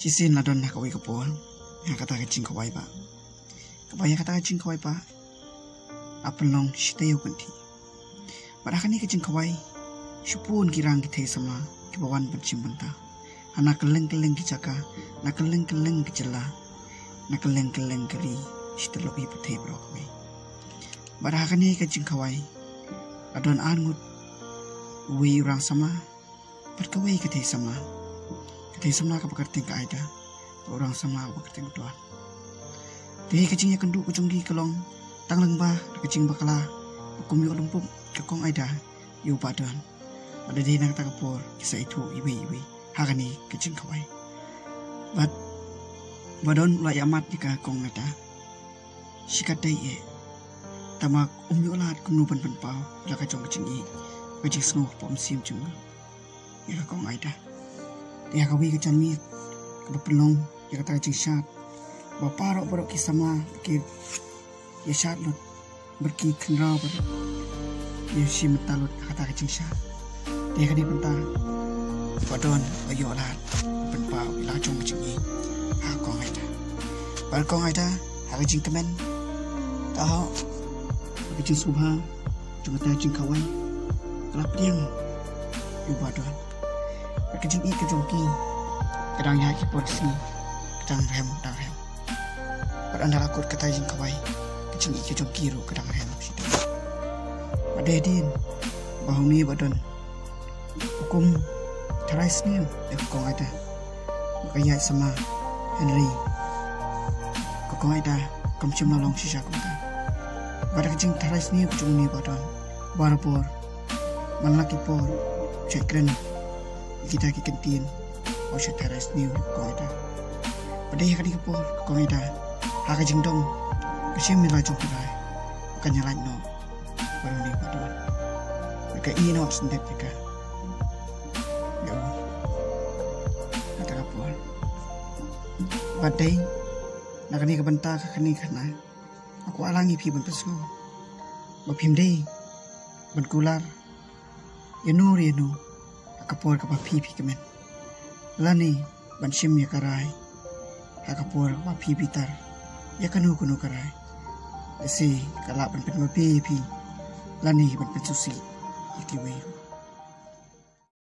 Cisin adon nak kawai kapol, yang kata kecing kawai ba. Kawai kata kecing kawai ba. Apa long shitayu kanti. Padahal ni kecing kawai, supun kirang kita sama kebawan pencim benta. Anak keleng kicaka, nak keleng kecela, nak keleng keri, shitelopi putih berokme. Padahal ni kecing kawai, adon angut, uwi orang sama, berkawai kita sama. Kita sama kepekerting ke Aida, orang sama kepekerting tuan. Dia kecingnya kendu kecunggi kelong, tang lembah, kecing bakala, hukum yuk lumpuk kekong Aida, yu badan. Pada dia nak tak kapur, kisah itu iwi, hari ni kecing kawai. Badan ulai amat jika kong Aida, sikat day tamak yuk lah kunu pen pau, jaka kacung kecing snow pom sim cunga, ya kong Aida. Dia kawai kecan mi, kebapelong, ya kata kecing syat, baparok berok kisama, kir, ya syat lut, berki kenrau berok, ya si metalut kata kecing syat. Dia kadi pentah, badon, ayo lah, penpau, ilah cung kecing ni, hakong Aida. Balkong Aida, kecing temen, tahu, kecing subha, cuma kecing kawai, kelap diam, yu badon. Kecing i kejongki, kadang ya ki polisi, kadang rem. Pada lakut kata jing kawai, kecing i kejongki ru kadang rem situ. Pada din, bahu ni badan, hukum terais ni, kong Aida, makanya sama Henry, kong Aida, kamcim nolong sisa kota. Pada kecing terais ni kecing ni badan, barapor, manlaki por, cekren. Kita ke kantin, saya teras ni kong Aida. Pada yang kadi kapur kong Aida, hak jengdong, kecil milai jong kerai, bukannya lain no, baru ni badan. Mereka ino sendet juga. Ya, kata kapur. Badai, nak kini kebentar kini Khana, aku alangi pi benpesu, bapim dei, benkular, yanu. Kapur kapal pipi kemen. Lani bansim ya karai. Kapur kapal pipi tar. Ya kanu karai. Desi kalak ban pipi. Lani ban susi. Itiwe.